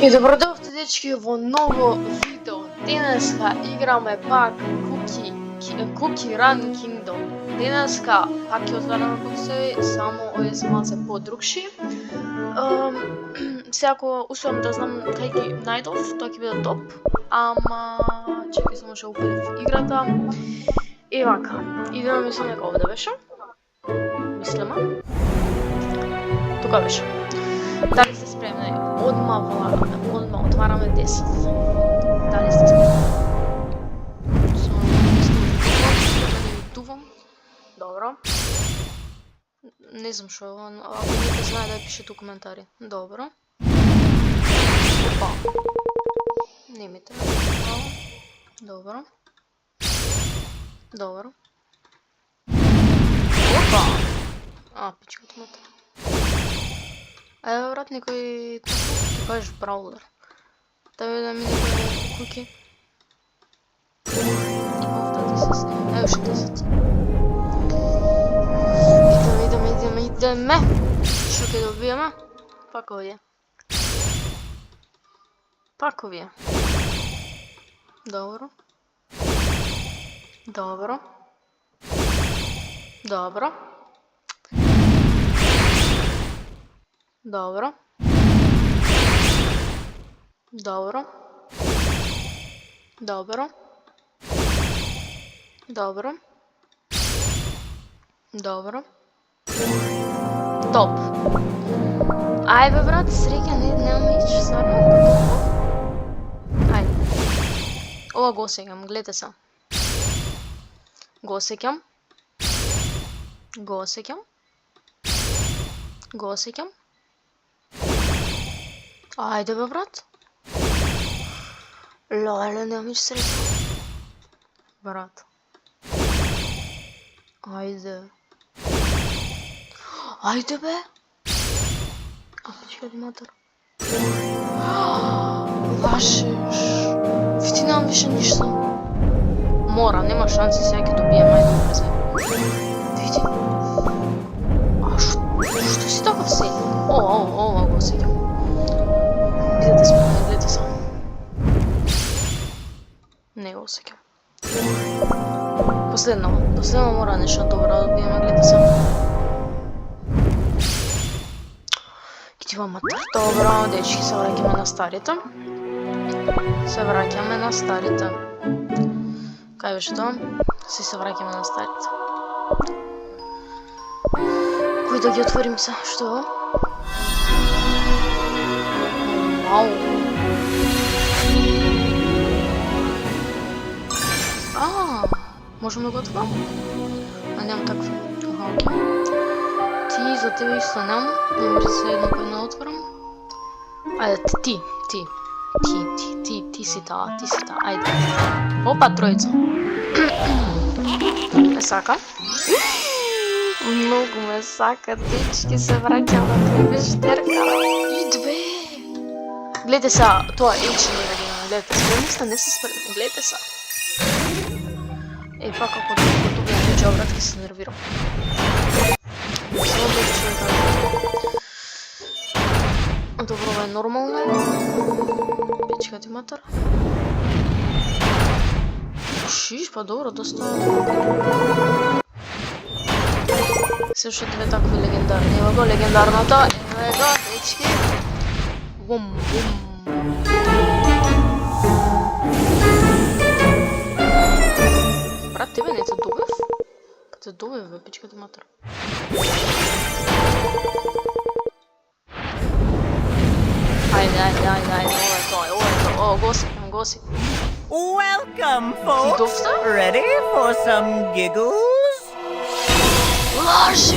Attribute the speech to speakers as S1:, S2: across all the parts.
S1: И добро дојдовте дечки во ново видео. Денеска играме пак Cookie Run Kingdom. Денеска пак ќе отвараме боксови, само овие се малце подрукши. Секако успеам да знам кај ги најдов, тоа ќе биде топ. Ама чекај само што упалив играта. И вака, идеме мислам дека овде беше. Мислиме. Тука беше. Дали сте спремни? Одма отвараме 10. Дали сте спремни? Добро. Не знам што, ако некој знае да пишете у коментари. Добро. Опа. Немите. Добро. Добро. Опа. Пичката матер. Ајде брат, некој ќе кажеш браулер. Да видам и некој куки. Овде 10. Ево ше 10. Идеме. Што ќе добиеме? Пак овие. Пак овие. Добро. Добро. Добро. Добро. Добро. Добро. Добро. Добро. Топ. Ајде брат, среќа, нема ич, стварно. Ајде. Ова го осеќам, гледате се. Го осеќам. Го осеќам. Го осеќам. Ајде бе брат. Леле, нема ич среќа. Брат. Ајде. Ајде бе! Пичка матер. Лашеш. Види, немам више ништо. Мора, нема шанси, сега ќе добием, ајде убрзе. Види. Што си таков си? Ова го осеќам. Видете сме, гледате се. Не го осеќам. Последно мора нешто добро да добиеме, гледате се. Добро, дечки, се враќаме на старите. Кај беше тоа? Се враќаме на старите. Кој да ги отворим се? Што е ово? Вау! Можем да го отворим? Немам такви. Ти, за тебе исто немам. Не може да се едно кој не отворам. Ајде, ти си таа, ајде. Опа, тројца. Ме сака. Многу ме сака, дечки, се враќам на кребештерка. Идве! Гледате се, тоа е ични радина, гледате, спремни сте, не се спремни, гледате се. Пак ако добијам неđe обрат, ќе се нервирам. Само да ќе добро, ова е нормално. Пичка ти матер. Шиш, па добро, доста... Се уште две такви легендарни. Ева го легендарната. Ева го, дечки. Бум. Брат, тебе не те добив? Те добив, бе, пичка ти матер. Ајде, ова е тоа, го си.
S2: Welcome, folks! Ready for some giggles?
S1: Лажеш!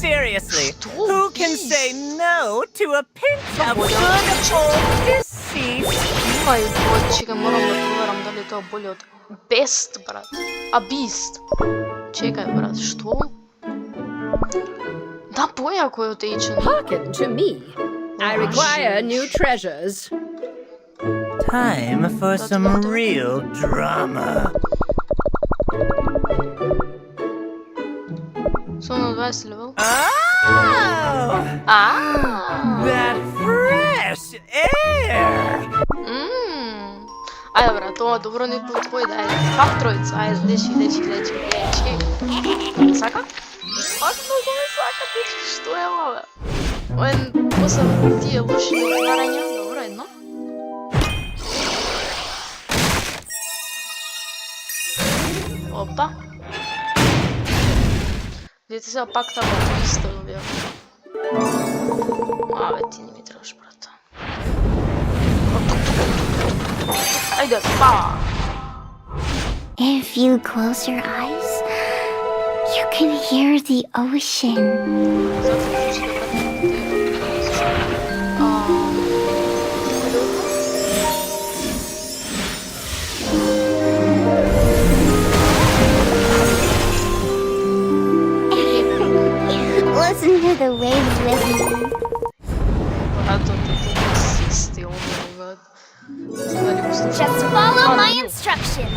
S2: Seriously, who can say no to a pinch of good old deceit?
S1: Чекај, морам да проверам дали тоа боли од Best, брат. Beast. Чекај, брат, што? Да, појако е од H&M.
S3: Hearken to me. I require new treasures.
S2: Time for some real drama.
S1: Сум на 20 левел.
S2: Oh! That fresh air!
S1: Ајде, брат, ова добро не потвои, да, пак тројца, ајде, лечи. Сака? Пак многу ме сака, дечки, што е ова? Ова е после тие лоши отварања, добро, едно. Опа. Видите сега пак така исто добија. Абе, ти не ми требаш, брата. Ајде, па!
S4: If you close your eyes, you can hear the ocean. Listen to the waves with me. Just follow my instructions.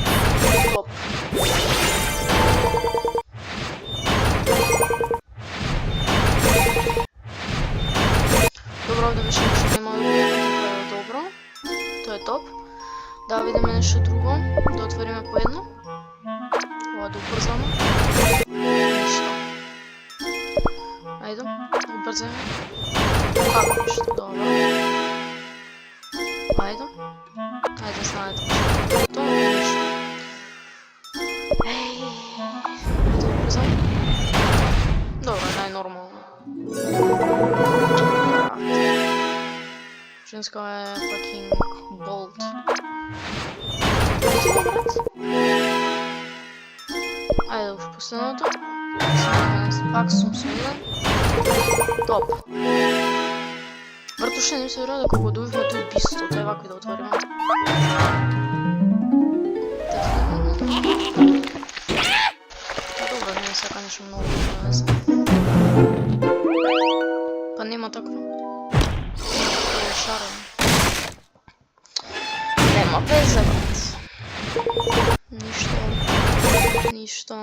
S1: Добро, овде више нешто нема добро. Тоа е топ. Да видиме нешто друго. Да отвориме по едно. Ова да убрзаме. Ништо. Ајде, убрзаме. Како нешто, добро. Ајде. Ајде, знаете нешто. Тоа е нешто. Ајде, убрзаме. Добро, најнормално. Женска е fucking bold. Ајде, уж последното. Пак сум со еден. Топ. Брат, уште не се верува дека го добивме тој бисто, тој вакви да отвориме. Добро, не сака нешто многу везе. Па нема такво. Шарен. Нема везе, брат. Ништо.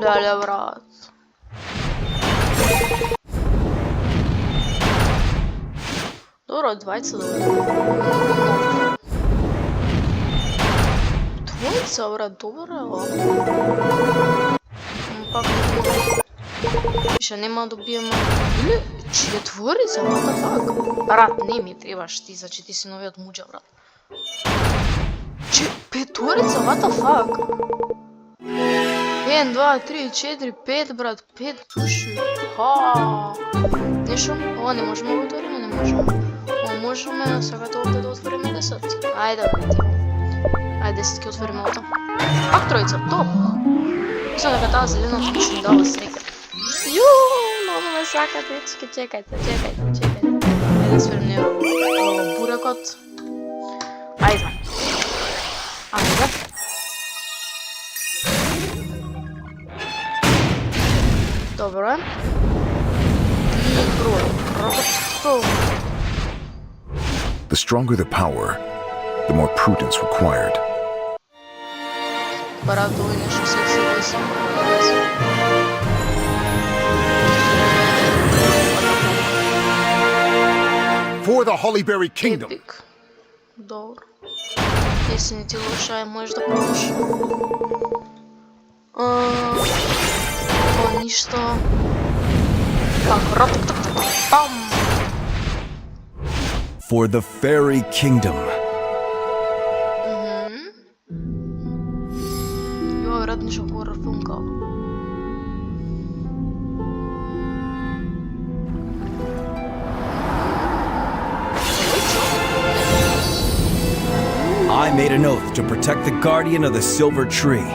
S1: Леле, брат. Добро, двајца добро. Двојца, брат, добро. Пак не Више нема да добиеме. Или, четворица, what the fuck? Брат, не ми требаш ти, зачи ти си новиот муџа, брат. Петорица, what the fuck? 1, 2, 3, 4, 5, брат, 5 души. Нешто? Ова не можеме да отвориме, не можеме. Ова можеме, сакате овде да отвориме 10. Ајде, брат. Ајде, 10 ки отвориме овде. Пак тројца, топ. Мислам дека таа зелената нешто ми дава среќа. Многу ме сака, дечки, чекајте. Ајде да сверим нео бурекот. Ајде. Добро е. И број.
S5: The stronger the power, the more prudence required.
S1: Брат, овој нешто секси весам.
S5: For the Hollyberry Kingdom.
S1: Епик. Добро. Если не ти лоша, можеш да пробаш. Ништо. Пак, пам.
S5: For the Fairy Kingdom.
S1: Ја рад нешто хорор филм као.
S6: I made an oath to protect the guardian of the silver tree.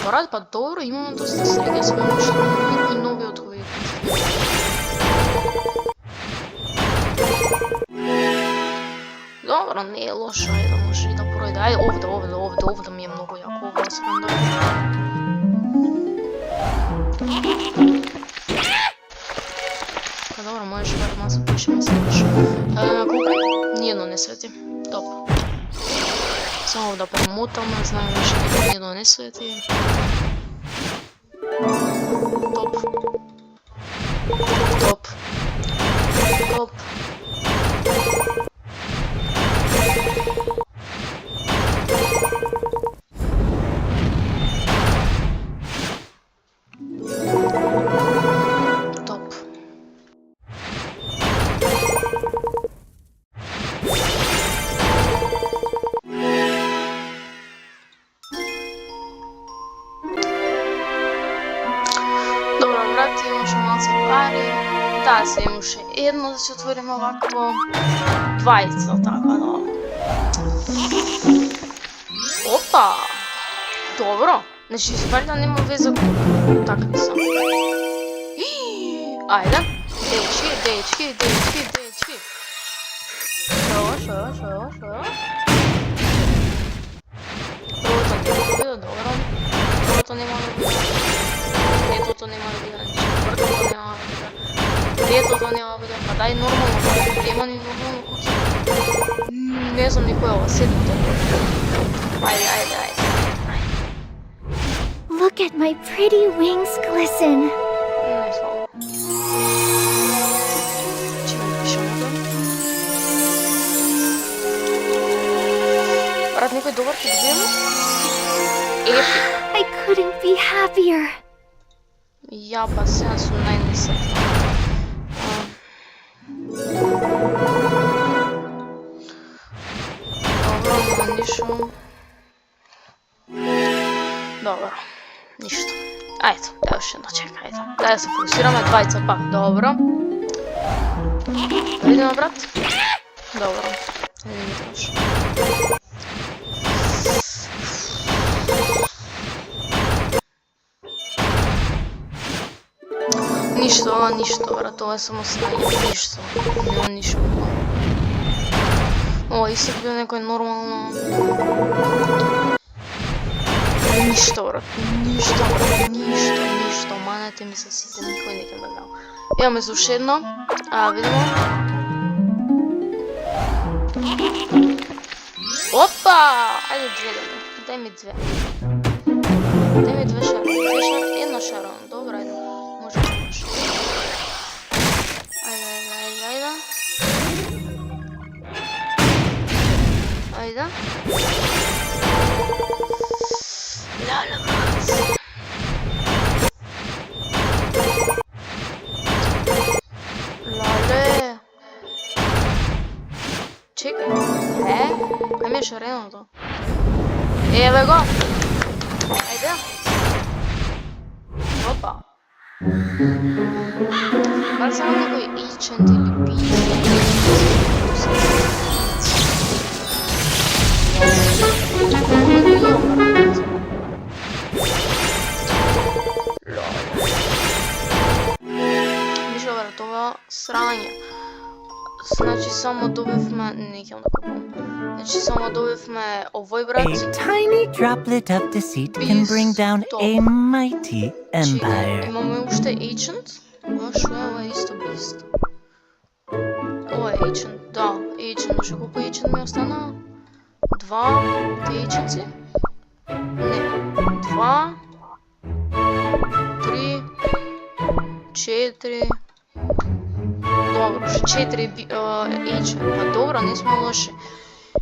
S6: Брат, па добро, имаме доста среќа, само што и новиот овој
S1: Добро, не е лошо, ајде, може и да пројде. Ајде, овде ми е многу јако, ова сакам да видам. Па добро, можеш барем да се пишеме секаш. Колку? Ниедно не свети. Добро. Само да премотаме, знаем веќе дека ниедно не свети. Топ. Добро, брат, имаше малце пари. Да, се имаше едно да се отвориме овакво. Двајца, така да. Опа! Добро. Значи, испарина нема веза колку. Така да сам. Ајде. Дечки. Шо? Првото нема да биде, добро. Третото нема да биде, четвртото нема да биде, петото нема да биде, па дај нормално, нема ни нормално куќа. Не знам никој ова, седмото. Ајде.
S4: Look at my pretty wings glisten.
S1: Не слабо. Чиме пишемо тоа? Брат, никој добар ќе добиеме? Епик.
S4: I couldn't be happier.
S1: Ја па сега сум најнесретна. Добро, нема ништо. Добро, ништо. Ајде, да уште едно чека, ајде. Дај да се фокусираме, двајца пак, добро. Да видиме, брат? Добро, да видиме трошко. Ништо, брат, ова е само снање, ништо. Нема ништо. Ова исто бил некој нормално. Ништо, брат, ништо. Манете ми се сите, никој не ќе ме знал. Имаме за уште едно. Видимо. Опа! Ајде две дај. Дај ми две. Дај ми две шарони. Едно шарон. Добро, ајде. Може да може. Ајде. Леле, брат. Леле. Чекај. Кај ми е шареното? Еве го. Ајде. Опа. Бар само некој ичент или пиц. Више, брат, ова срање. Значи само добивме, не ќе да купувам. Значи само добивме овој, брат.
S2: A tiny droplet of deceit can bring down a mighty empire.
S1: Имаме уште agent. Шо е ова исто бист? Ова е agent, да, agent. Уште колку agent ми остана? 2 agentsi? Не, 2 3 4. Добро, уште 4 agent. Па добро, не сме лоши.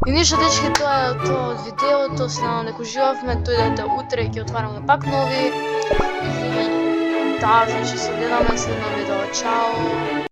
S1: И ништо, дечки, тоа е тоа од видеото. Се надам дека уживавме. Дојдете утре, ќе отвараме пак нови. И да, значи се гледаме следно видео. Чао!